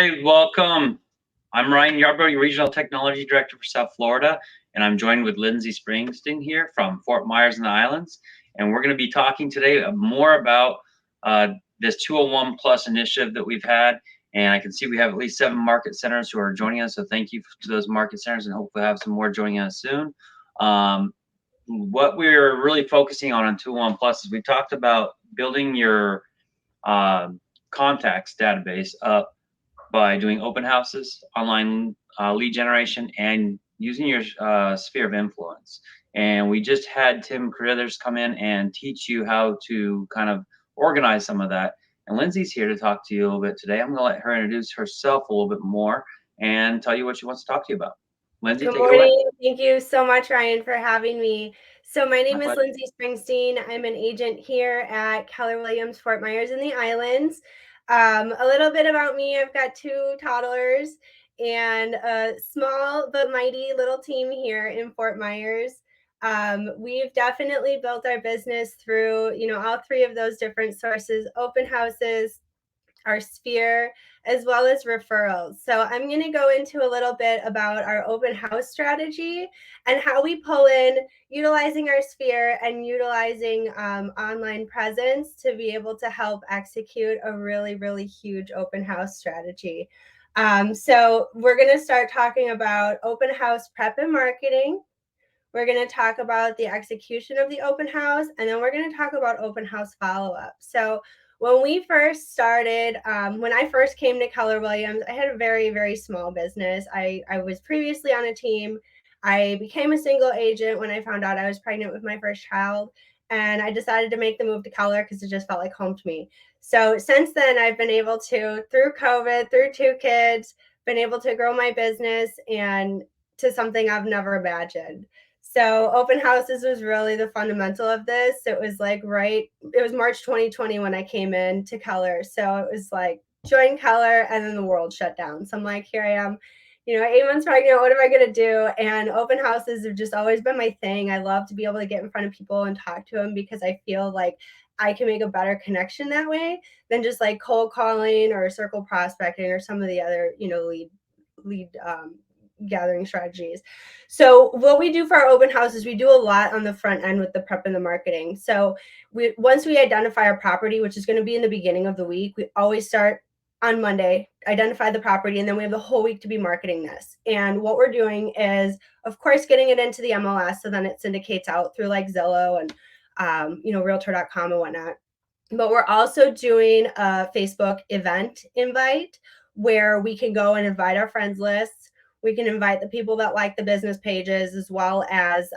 Hi, welcome. I'm Ryan Yarbrough, your Regional Technology Director for South Florida, and I'm joined with Lindsey Springsteen here from Fort Myers and the Islands. And we're going to be talking today more about this 201 Plus initiative that we've had. And I can see we have at least 7 market centers who are joining us. So thank you to those market centers, and hopefully have some more joining us soon. What we're really focusing on 201 Plus is we talked about building your contacts database up by doing open houses, online lead generation, and using your sphere of influence. And we just had Tim Carruthers come in and teach you how to kind of organize some of that. And Lindsay's here to talk to you a little bit today. I'm going to let her introduce herself a little bit more and tell you what she wants to talk to you about. Lindsay, Good take it away. morning. Thank you so much, Ryan, for having me. So my name My is pleasure. Lindsey Springsteen. I'm an agent here at Keller Williams, Fort Myers and the Islands. A little bit about me, I've got 2 toddlers and a small but mighty little team here in Fort Myers. We've definitely built our business through, all 3 of those different sources: open houses, our sphere, as well as referrals. So I'm going to go into a little bit about our open house strategy and how we pull in utilizing our sphere and utilizing online presence to be able to help execute a really, really huge open house strategy. So we're going to start talking about open house prep and marketing. We're going to talk about the execution of the open house, and then we're going to talk about open house follow-up. So when we first started, when I first came to Keller Williams, I had a very, very small business. I was previously on a team. I became a single agent when I found out I was pregnant with my first child, and I decided to make the move to Keller because it just felt like home to me. So since then, I've been able to, through COVID, through 2 kids, been able to grow my business and to something I've never imagined. So open houses was really the fundamental of this. It was it was March 2020 when I came in to Keller. So it was like join Keller and then the world shut down. So I'm like, here I am, 8 months pregnant. What am I going to do? And open houses have just always been my thing. I love to be able to get in front of people and talk to them because I feel like I can make a better connection that way than just like cold calling or circle prospecting or some of the other, lead gathering strategies. So what we do for our open houses, we do a lot on the front end with the prep and the marketing. So once we identify our property, which is going to be in the beginning of the week, we always start on Monday, identify the property, and then we have the whole week to be marketing this. And what we're doing is, of course, getting it into the MLS, so then it syndicates out through like Zillow and Realtor.com and whatnot. But we're also doing a Facebook event invite where we can go and invite our friends lists. We can invite the people that like the business pages, as well as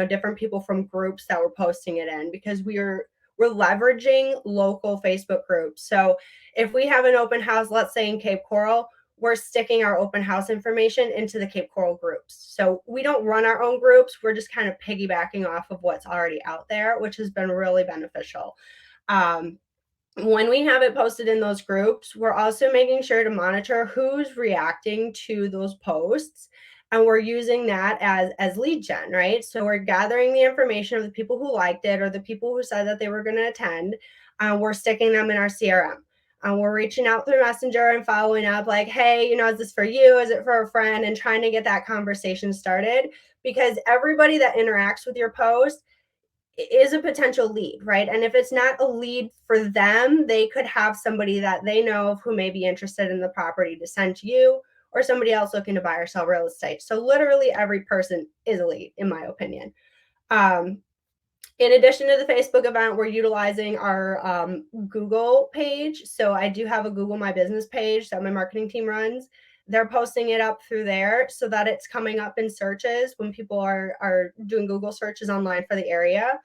different people from groups that we're posting it in, because we're leveraging local Facebook groups. So if we have an open house, let's say in Cape Coral, we're sticking our open house information into the Cape Coral groups. So we don't run our own groups. We're just kind of piggybacking off of what's already out there, which has been really beneficial. When we have it posted in those groups, we're also making sure to monitor who's reacting to those posts, and we're using that as lead gen, right? So we're gathering the information of the people who liked it or the people who said that they were going to attend. We're sticking them in our CRM. We're reaching out through Messenger and following up like, hey, is this for you? Is it for a friend? And trying to get that conversation started, because everybody that interacts with your post is a potential lead, right? And if it's not a lead for them, they could have somebody that they know of who may be interested in the property to send to you, or somebody else looking to buy or sell real estate. So literally every person is a lead, in my opinion. In addition to the Facebook event, we're utilizing our Google page. So I do have a Google My Business page that my marketing team runs. They're posting it up through there so that it's coming up in searches when people are doing Google searches online for the area.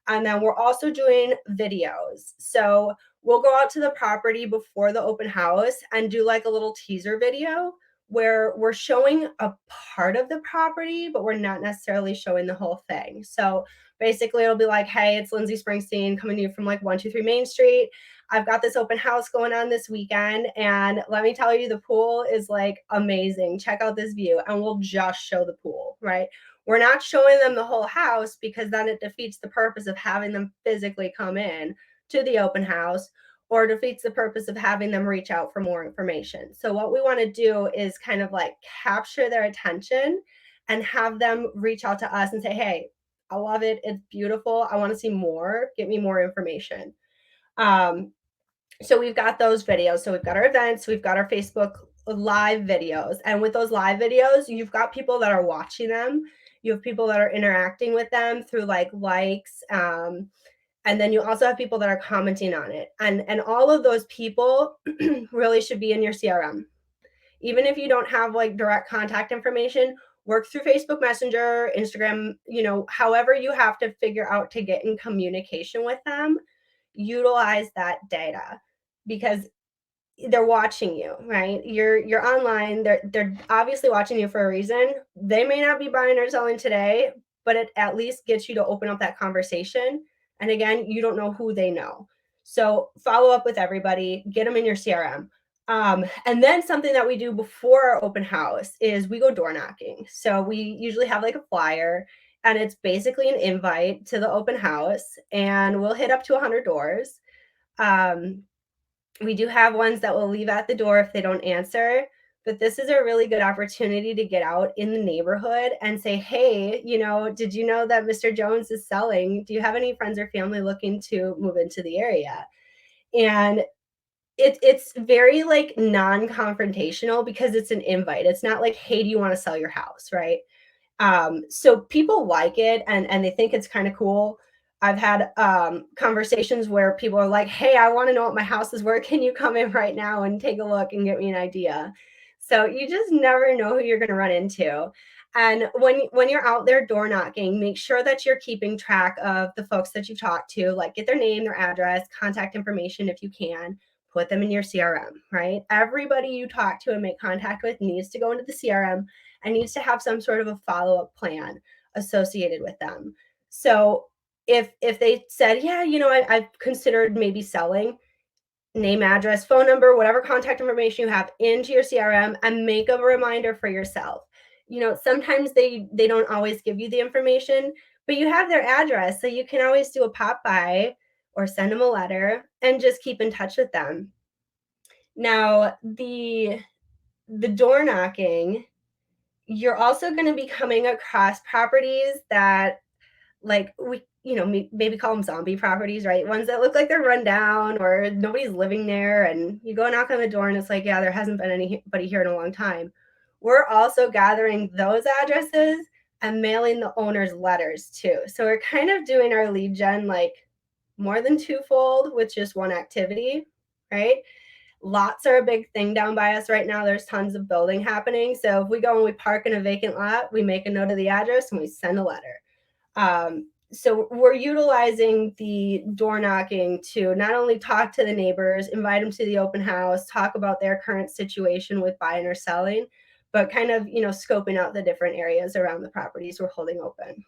And then we're also doing videos. So we'll go out to the property before the open house and do like a little teaser video where we're showing a part of the property, but we're not necessarily showing the whole thing. So basically it'll be like, hey, it's Lindsey Springsteen coming to you from like 123 Main Street. I've got this open house going on this weekend, and let me tell you, the pool is like amazing. Check out this view. And we'll just show the pool, right? We're not showing them the whole house because then it defeats the purpose of having them physically come in to the open house. or defeats the purpose of having them reach out for more information. So what we want to do is kind of like capture their attention and have them reach out to us and say, hey, I love it. It's beautiful. I want to see more. Get me more information. So we've got those videos. So we've got our events, we've got our Facebook live videos. And with those live videos, you've got people that are watching them. You have people that are interacting with them through like likes. And then you also have people that are commenting on it. And all of those people really should be in your CRM. Even if you don't have like direct contact information, work through Facebook Messenger, Instagram, however you have to figure out to get in communication with them, utilize that data because they're watching you, right? You're online. They're obviously watching you for a reason. They may not be buying or selling today, but it at least gets you to open up that conversation. And again, you don't know who they know. So follow up with everybody, get them in your CRM. And then something that we do before our open house is we go door knocking. So we usually have like a flyer and it's basically an invite to the open house and we'll hit up to 100 doors. We do have ones that will leave at the door if they don't answer, but this is a really good opportunity to get out in the neighborhood and say, hey, did you know that Mr. Jones is selling? Do you have any friends or family looking to move into the area? And it's very like non-confrontational because it's an invite. It's not like, hey, do you want to sell your house, right? So people like it and they think it's kind of cool. I've had conversations where people are like, hey, I want to know what my house is worth. Can you come in right now and take a look and get me an idea? So you just never know who you're going to run into. And when you're out there door knocking, make sure that you're keeping track of the folks that you've talked to, like get their name, their address, contact information if you can, put them in your CRM, right? Everybody you talk to and make contact with needs to go into the CRM and needs to have some sort of a follow-up plan associated with them. So if they said, yeah, I've considered maybe selling, name, address, phone number, whatever contact information you have into your CRM and make a reminder for yourself. Sometimes they don't always give you the information, but you have their address. So you can always do a pop by or send them a letter and just keep in touch with them. Now, the door knocking, you're also going to be coming across properties that like we maybe call them zombie properties, right? Ones that look like they're run down or nobody's living there, and you go knock on the door and it's like, yeah, there hasn't been anybody here in a long time. We're also gathering those addresses and mailing the owners letters too. So we're kind of doing our lead gen like more than twofold with just one activity, right? Lots are a big thing down by us right now. There's tons of building happening. So if we go and we park in a vacant lot, we make a note of the address and we send a letter. So we're utilizing the door knocking to not only talk to the neighbors, invite them to the open house, talk about their current situation with buying or selling, but kind of, scoping out the different areas around the properties we're holding open.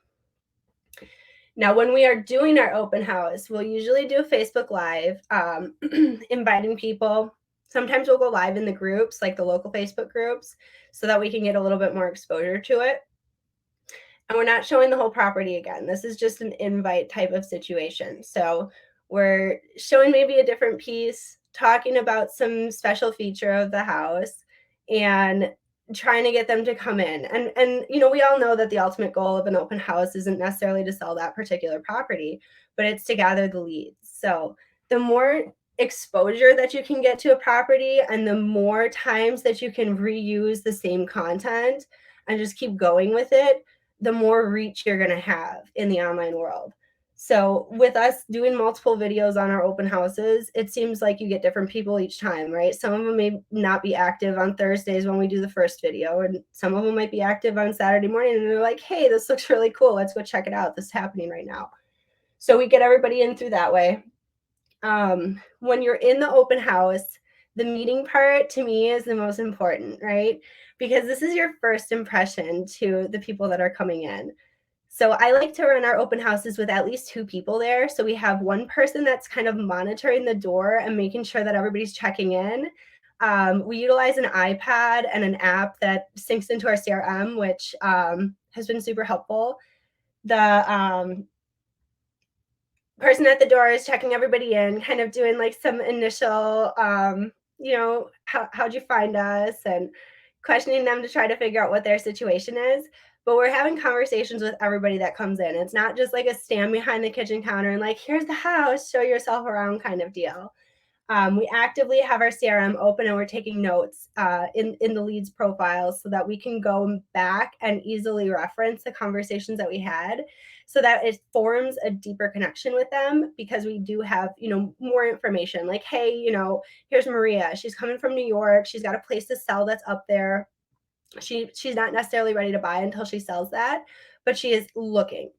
Now, when we are doing our open house, we'll usually do a Facebook Live, inviting people. Sometimes we'll go live in the groups, like the local Facebook groups, so that we can get a little bit more exposure to it. And we're not showing the whole property again. This is just an invite type of situation. So we're showing maybe a different piece, talking about some special feature of the house, and trying to get them to come in. And we all know that the ultimate goal of an open house isn't necessarily to sell that particular property, but it's to gather the leads. So the more exposure that you can get to a property and the more times that you can reuse the same content and just keep going with it, the more reach you're going to have in the online world. So with us doing multiple videos on our open houses, it seems like you get different people each time, right? Some of them may not be active on Thursdays when we do the first video, and some of them might be active on Saturday morning and they're like, hey, this looks really cool. Let's go check it out. This is happening right now. So we get everybody in through that way. When you're in the open house, the meeting part to me is the most important, right? Because this is your first impression to the people that are coming in. So I like to run our open houses with at least 2 people there. So we have one person that's kind of monitoring the door and making sure that everybody's checking in. We utilize an iPad and an app that syncs into our CRM, which has been super helpful. The person at the door is checking everybody in, kind of doing like some initial, how'd you find us, and questioning them to try to figure out what their situation is. But we're having conversations with everybody that comes in. It's not just like a stand behind the kitchen counter and like, here's the house, show yourself around kind of deal. We actively have our CRM open and we're taking notes in the leads profiles so that we can go back and easily reference the conversations that we had, so that it forms a deeper connection with them, because we do have, more information like, hey, here's Maria. She's coming from New York. She's got a place to sell that's up there. She's not necessarily ready to buy until she sells that, but she is looking.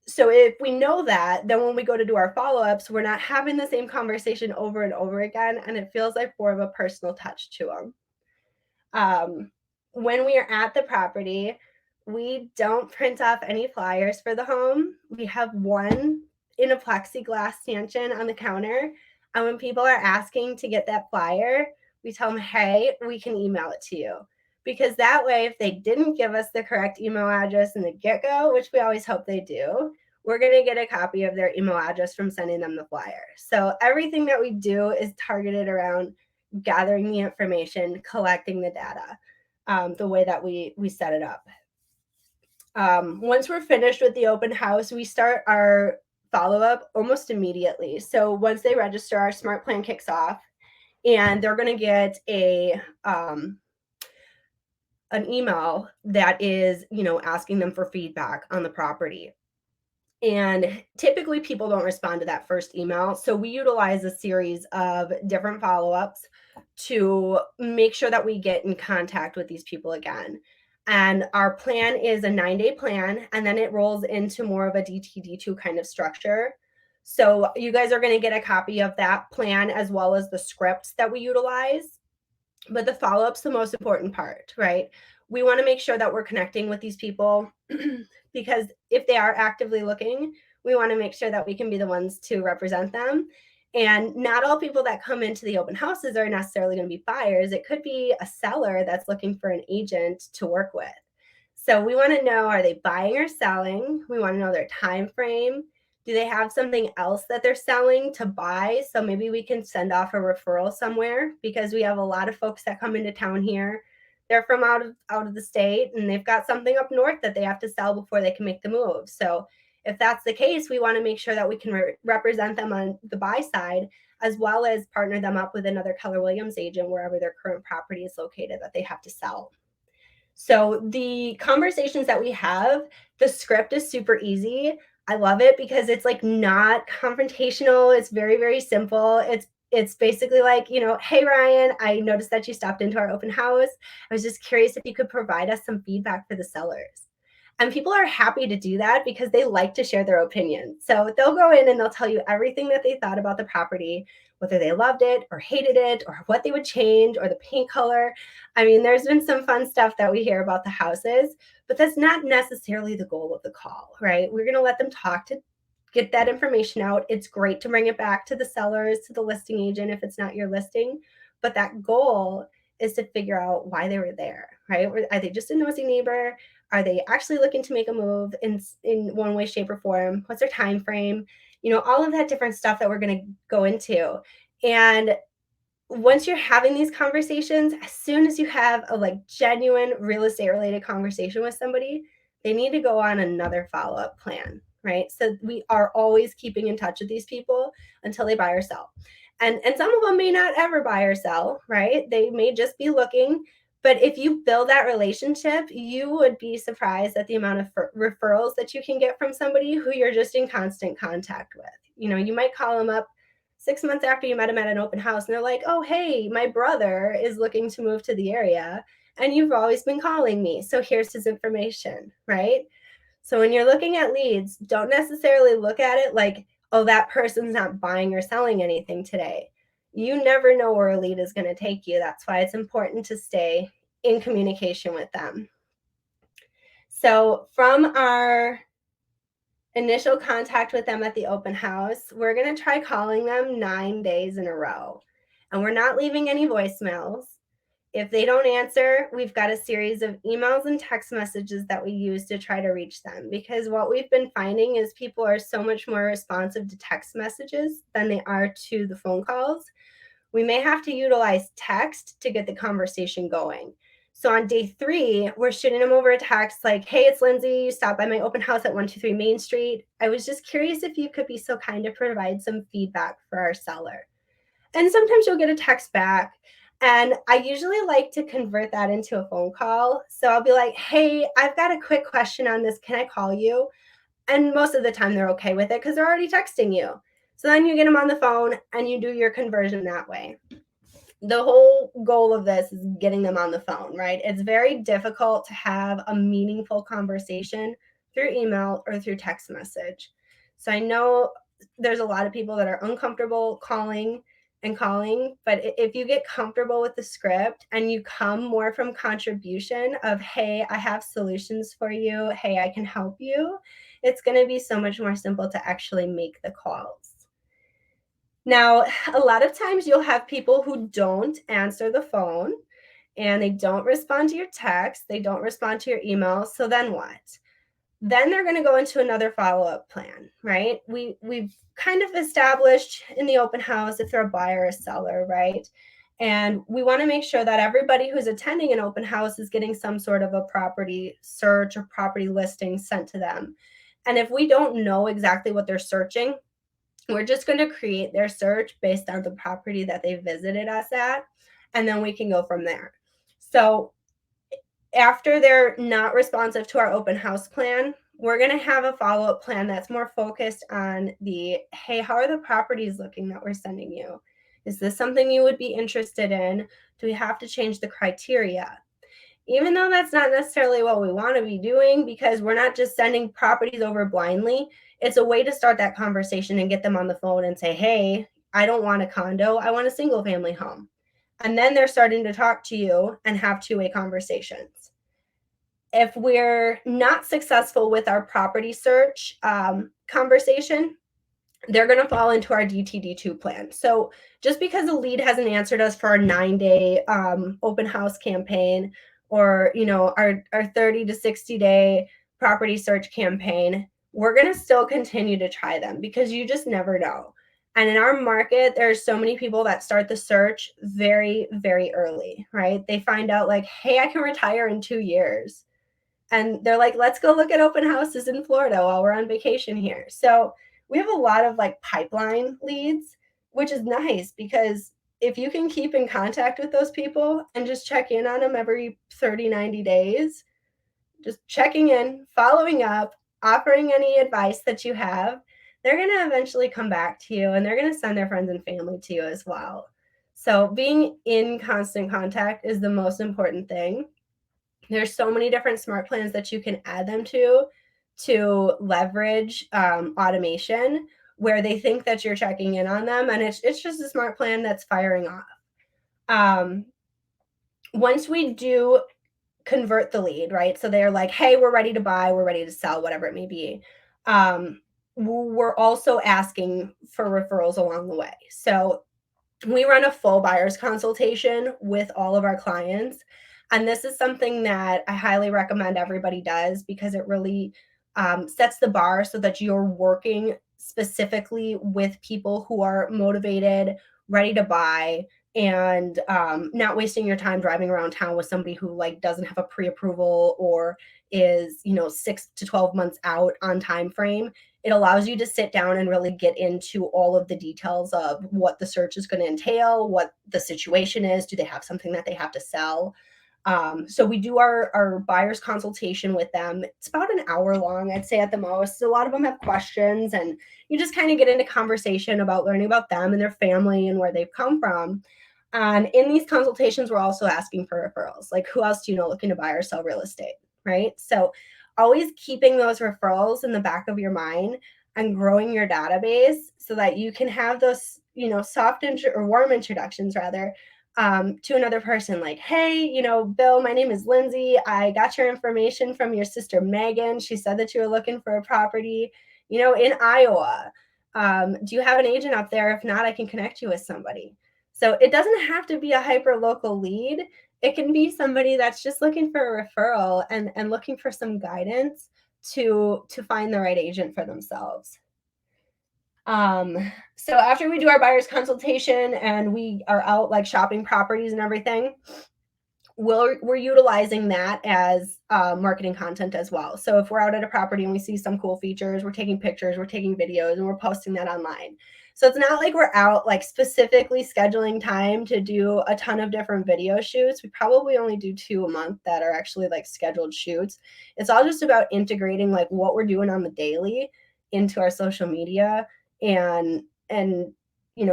So if we know that, then when we go to do our follow-ups, we're not having the same conversation over and over again, and it feels like more of a personal touch to them. When we are at the property, we don't print off any flyers for the home. We have one in a plexiglass stanchion on the counter, and when people are asking to get that flyer, we tell them, hey, we can email it to you. Because that way, if they didn't give us the correct email address in the get-go, which we always hope they do, we're going to get a copy of their email address from sending them the flyer. So everything that we do is targeted around gathering the information, collecting the data, the way that we set it up. Once we're finished with the open house, we start our follow-up almost immediately. So once they register, our smart plan kicks off, and they're going to get an email that is, asking them for feedback on the property. And typically people don't respond to that first email. So we utilize a series of different follow-ups to make sure that we get in contact with these people again. And our plan is a 9-day plan, and then it rolls into more of a DTD2 kind of structure. So you guys are going to get a copy of that plan as well as the scripts that we utilize. But the follow-up's the most important part, right? We want to make sure that we're connecting with these people because if they are actively looking, we want to make sure that we can be the ones to represent them. And not all people that come into the open houses are necessarily going to be buyers. It could be a seller that's looking for an agent to work with. So we want to know, are they buying or selling? We want to know their time frame. Do they have something else that they're selling to buy? So maybe we can send off a referral somewhere, because we have a lot of folks that come into town here. They're from out of the state, and they've got something up north that they have to sell before they can make the move. So if that's the case, we want to make sure that we can represent them on the buy side, as well as partner them up with another Keller Williams agent wherever their current property is located that they have to sell. So the conversations that we have, the script is super easy. I love it because it's like not confrontational. It's very, very simple. It's basically like, hey, Ryan, I noticed that you stopped into our open house. I was just curious if you could provide us some feedback for the sellers. And people are happy to do that because they like to share their opinions. So they'll go in and they'll tell you everything that they thought about the property, whether they loved it or hated it or what they would change or the paint color. I mean, there's been some fun stuff that we hear about the houses, but that's not necessarily the goal of the call, right? We're going to let them talk to get that information out. It's great to bring it back to the sellers, to the listing agent if it's not your listing, but that goal is to figure out why they were there, right? Are they just a nosy neighbor? Are they actually looking to make a move in one way, shape, or form? What's their time frame? All of that different stuff that we're going to go into. And once you're having these conversations, as soon as you have a genuine real estate related conversation with somebody, they need to go on another follow-up plan, right? So we are always keeping in touch with these people until they buy or sell. And some of them may not ever buy or sell, right? They may just be looking. But if you build that relationship, you would be surprised at the amount of referrals that you can get from somebody who you're just in constant contact with. You might call them up 6 months after you met them at an open house, and they're like, oh, hey, my brother is looking to move to the area, and you've always been calling me, so here's his information, right? So when you're looking at leads, don't necessarily look at it like, oh, that person's not buying or selling anything today. You never know where a lead is going to take you. That's why it's important to stay in communication with them. So from our initial contact with them at the open house, we're going to try calling them 9 days in a row. And we're not leaving any voicemails. If they don't answer, we've got a series of emails and text messages that we use to try to reach them, because what we've been finding is people are so much more responsive to text messages than they are to the phone calls. We may have to utilize text to get the conversation going. So on day 3, we're shooting them over a text like, hey, it's Lindsay. You stopped by my open house at 123 Main Street. I was just curious if you could be so kind to provide some feedback for our seller. And sometimes you'll get a text back. And I usually like to convert that into a phone call. So I'll be like, hey, I've got a quick question on this. Can I call you? And most of the time they're okay with it because they're already texting you. So then you get them on the phone and you do your conversion that way. The whole goal of this is getting them on the phone, right? It's very difficult to have a meaningful conversation through email or through text message. So I know there's a lot of people that are uncomfortable calling, but if you get comfortable with the script and you come more from contribution of, hey, I have solutions for you, hey, I can help you, it's going to be so much more simple to actually make the calls. Now, a lot of times you'll have people who don't answer the phone and they don't respond to your text, they don't respond to your email. So then what? Then they're going to go into another follow-up plan, right? We've kind of established in the open house if they're a buyer or a seller, right? And we want to make sure that everybody who's attending an open house is getting some sort of a property search or property listing sent to them. And if we don't know exactly what they're searching, we're just going to create their search based on the property that they visited us at, and then we can go from there. So after they're not responsive to our open house plan, we're going to have a follow-up plan that's more focused on the, hey, how are the properties looking that we're sending you? Is this something you would be interested in? Do we have to change the criteria? Even though that's not necessarily what we want to be doing, because we're not just sending properties over blindly, it's a way to start that conversation and get them on the phone and say, hey, I don't want a condo, I want a single family home. And then they're starting to talk to you and have two-way conversations. If we're not successful with our property search conversation, they're going to fall into our DTD2 plan. So just because a lead hasn't answered us for our 9-day open house campaign, or our 30 to 60-day property search campaign, we're going to still continue to try them, because you just never know. And in our market, there's so many people that start the search very, very early, right? They find out like, hey, I can retire in 2 years. And they're like, let's go look at open houses in Florida while we're on vacation here. So we have a lot of like pipeline leads, which is nice, because if you can keep in contact with those people and just check in on them every 30, 90 days, just checking in, following up, offering any advice that you have, they're going to eventually come back to you, and they're going to send their friends and family to you as well. So being in constant contact is the most important thing. There's so many different smart plans that you can add them to leverage automation, where they think that you're checking in on them, and it's just a smart plan that's firing off. Once we do convert the lead, right? So they're like, hey, we're ready to buy, we're ready to sell, whatever it may be. We're also asking for referrals along the way. So we run a full buyer's consultation with all of our clients. And this is something that I highly recommend everybody does, because it really sets the bar so that you're working specifically with people who are motivated, ready to buy, and not wasting your time driving around town with somebody who like doesn't have a pre-approval or is 6 to 12 months out on time frame. It allows you to sit down and really get into all of the details of what the search is going to entail, what the situation is, do they have something that they have to sell. So we do our buyer's consultation with them. It's about an hour long, I'd say, at the most. A lot of them have questions, and you just kind of get into conversation about learning about them and their family and where they've come from. And in these consultations, we're also asking for referrals. Like, who else do you know looking to buy or sell real estate, right? So always keeping those referrals in the back of your mind and growing your database so that you can have those, soft or warm introductions rather, to another person, like, hey, Bill, my name is Lindsay. I got your information from your sister, Megan. She said that you were looking for a property, in Iowa. Do you have an agent up there? If not, I can connect you with somebody. So it doesn't have to be a hyper local lead. it can be somebody that's just looking for a referral and looking for some guidance to find the right agent for themselves. So after we do our buyer's consultation and we are out like shopping properties and everything, we're utilizing that as marketing content as well. So if we're out at a property and we see some cool features, we're taking pictures, we're taking videos, and we're posting that online. So it's not like we're out like specifically scheduling time to do a ton of different video shoots. We probably only do 2 a month that are actually like scheduled shoots. It's all just about integrating like what we're doing on the daily into our social media and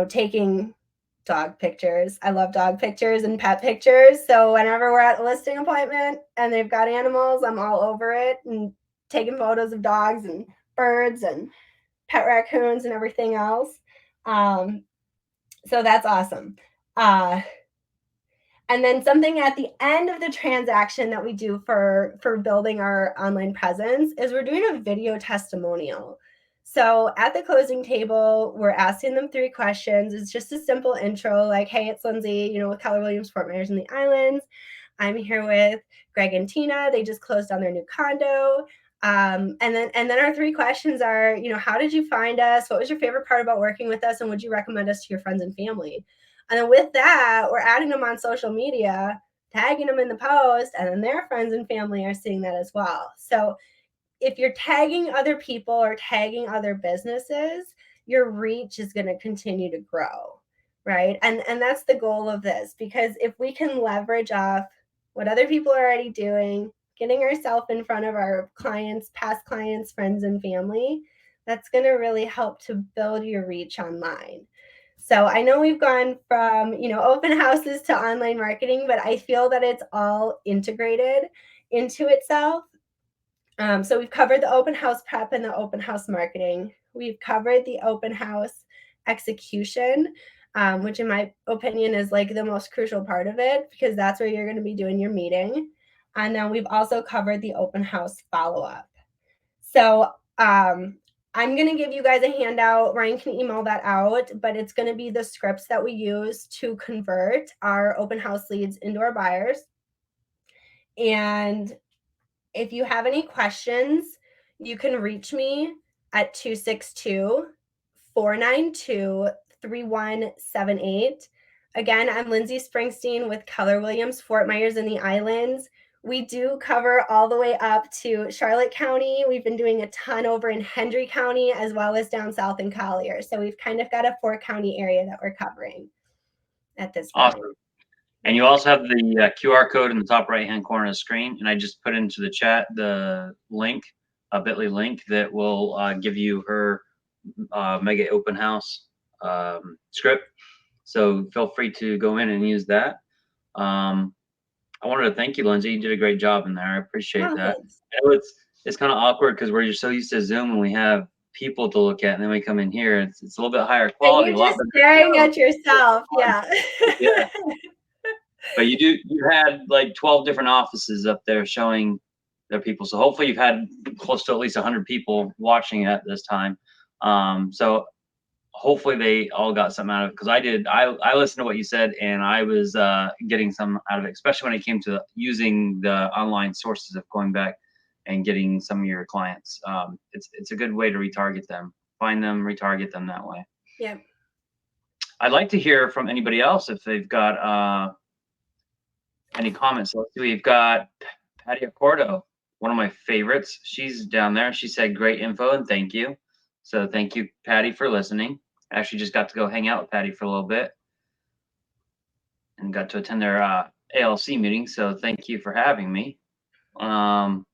taking dog pictures. I love dog pictures and pet pictures. So whenever we're at a listing appointment and they've got animals, I'm all over it and taking photos of dogs and birds and pet raccoons and everything else. So that's awesome. And then something at the end of the transaction that we do for building our online presence is we're doing a video testimonial. So at the closing table, we're asking them 3 questions. It's just a simple intro like, hey, it's Lindsey, with Keller Williams, Fort Myers and the Islands. I'm here with Greg and Tina. They just closed on their new condo. And then our 3 questions are, how did you find us? What was your favorite part about working with us? And would you recommend us to your friends and family? And then with that, we're adding them on social media, tagging them in the post, and then their friends and family are seeing that as well. So if you're tagging other people or tagging other businesses, your reach is going to continue to grow, right? And that's the goal of this, because if we can leverage off what other people are already doing, getting ourselves in front of our clients, past clients, friends, and family, that's going to really help to build your reach online. So I know we've gone from, open houses to online marketing, but I feel that it's all integrated into itself. So we've covered the open house prep and the open house marketing. We've covered the open house execution, which in my opinion is like the most crucial part of it, because that's where you're going to be doing your meeting. And then we've also covered the open house follow-up. So I'm going to give you guys a handout. Ryan can email that out, but it's going to be the scripts that we use to convert our open house leads into our buyers. And if you have any questions, you can reach me at 262-492-3178. Again, I'm Lindsey Springsteen with Keller Williams, Fort Myers and the Islands. We do cover all the way up to Charlotte County. We've been doing a ton over in Hendry County as well as down south in Collier. So we've kind of got a 4-county area that we're covering at this point. Awesome. And you also have the QR code in the top right-hand corner of the screen. And I just put into the chat the link, a bit.ly link that will give you her mega open house script. So feel free to go in and use that. I wanted to thank you, Lindsey. You did a great job in there. I appreciate that. Thanks. I know it's kind of awkward because we're so used to Zoom and we have people to look at, and then we come in here. It's a little bit higher quality. And you're just staring at yourself. Yeah. Yeah. But you had like 12 different offices up there showing their people. So hopefully you've had close to at least 100 people watching at this time. So hopefully they all got something out of it, because I did. I listened to what you said, and I was getting some out of it, especially when it came to using the online sources of going back and getting some of your clients. It's a good way to retarget them, find them, retarget them that way. Yeah. I'd like to hear from anybody else if they've got any comments. Let's see, we've got Patty Accordo, one of my favorites. She's down there. She said great info and thank you. So thank you, Patty, for listening. I actually just got to go hang out with Patty for a little bit and got to attend their ALC meeting. So thank you for having me. But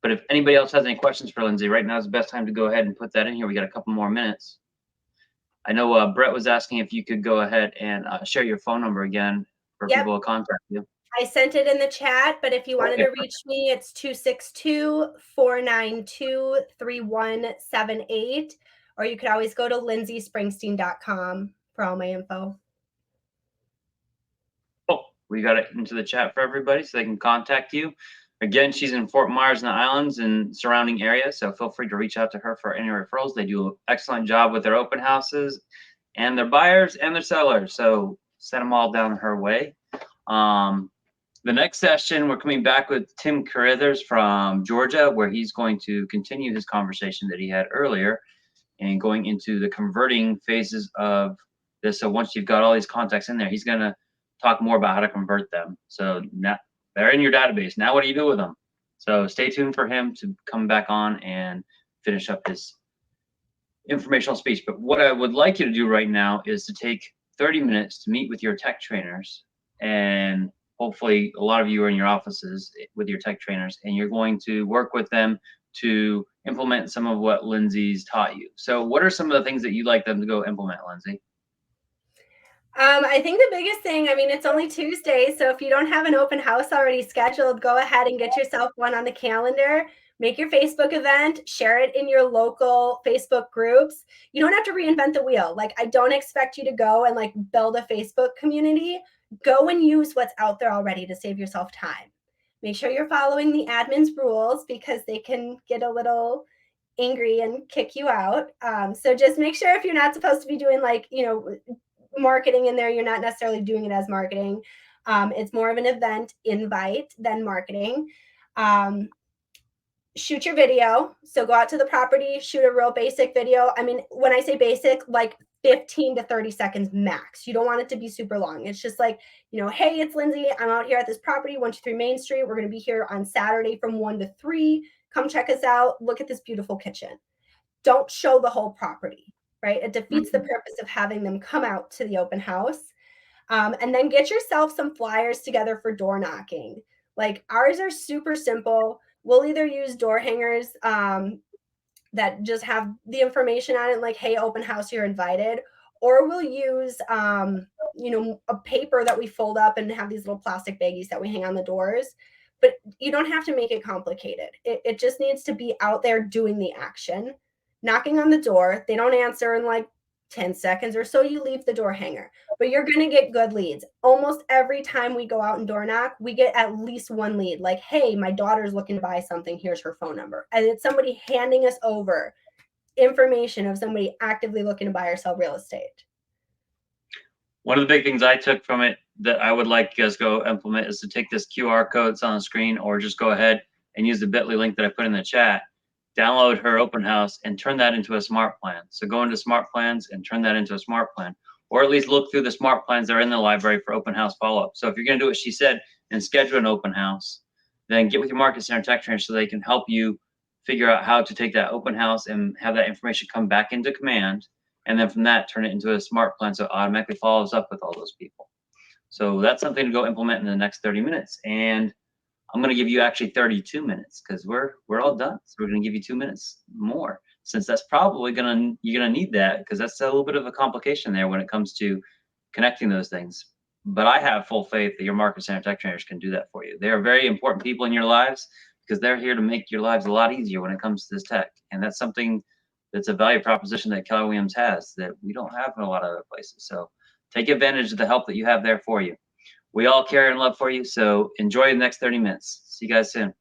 if anybody else has any questions for Lindsey, right now is the best time to go ahead and put that in here. We got a couple more minutes. I know Brett was asking if you could go ahead and share your phone number again for people to contact you. I sent it in the chat, but if you wanted to reach me, it's 262-492-3178, or you could always go to lindseyspringsteen.com for all my info. Oh, we got it into the chat for everybody so they can contact you. Again, she's in Fort Myers and the Islands and surrounding areas, so feel free to reach out to her for any referrals. They do an excellent job with their open houses and their buyers and their sellers, so send them all down her way. The next session, we're coming back with Tim Carithers from Georgia, where he's going to continue his conversation that he had earlier and going into the converting phases of this. So once you've got all these contacts in there, he's going to talk more about how to convert them. So now they're in your database. Now what do you do with them? So stay tuned for him to come back on and finish up his informational speech. But what I would like you to do right now is to take 30 minutes to meet with your tech trainers, and hopefully a lot of you are in your offices with your tech trainers, and you're going to work with them to implement some of what Lindsey's taught you. So what are some of the things that you'd like them to go implement, Lindsey? I think the biggest thing, I mean, it's only Tuesday, so if you don't have an open house already scheduled, go ahead and get yourself one on the calendar. Make your Facebook event, share it in your local Facebook groups. You don't have to reinvent the wheel. Like, I don't expect you to go and like build a Facebook community. Go and use what's out there already to save yourself time. Make sure you're following the admin's rules because they can get a little angry and kick you out. So just make sure if you're not supposed to be doing like, marketing in there, you're not necessarily doing it as marketing. It's more of an event invite than marketing. Shoot your video. So go out to the property, shoot a real basic video. I mean, when I say basic, like 15 to 30 seconds max. You don't want it to be super long. It's just like, hey, it's Lindsey. I'm out here at this property, 123 Main Street. We're going to be here on Saturday from 1 to 3. Come check us out. Look at this beautiful kitchen. Don't show the whole property, right? It defeats the purpose of having them come out to the open house. And then get yourself some flyers together for door knocking. Like, ours are super simple. We'll either use door hangers that just have the information on it, like, hey, open house, you're invited. Or we'll use, a paper that we fold up and have these little plastic baggies that we hang on the doors. But you don't have to make it complicated. It just needs to be out there doing the action. Knocking on the door, they don't answer in like 10 seconds or so, you leave the door hanger. But you're going to get good leads. Almost every time we go out and door knock, we get at least one lead. Like, hey, my daughter's looking to buy something. Here's her phone number. And it's somebody handing us over information of somebody actively looking to buy or sell real estate. One of the big things I took from it that I would like you guys to go implement is to take this QR code that's on the screen, or just go ahead and use the bit.ly link that I put in the chat, download her open house and turn that into a smart plan. So go into smart plans and turn that into a smart plan, or at least look through the smart plans that are in the library for open house follow-up. So if you're going to do what she said and schedule an open house, then get with your market center tech trainer so they can help you figure out how to take that open house and have that information come back into command. And then from that, turn it into a smart plan so it automatically follows up with all those people. So that's something to go implement in the next 30 minutes. And I'm going to give you actually 32 minutes because we're all done. So we're going to give you 2 minutes more, since that's probably you're going to need that, because that's a little bit of a complication there when it comes to connecting those things. But I have full faith that your market center tech trainers can do that for you. They are very important people in your lives because they're here to make your lives a lot easier when it comes to this tech. And that's something that's a value proposition that Keller Williams has that we don't have in a lot of other places. So take advantage of the help that you have there for you. We all care and love for you. So enjoy the next 30 minutes. See you guys soon.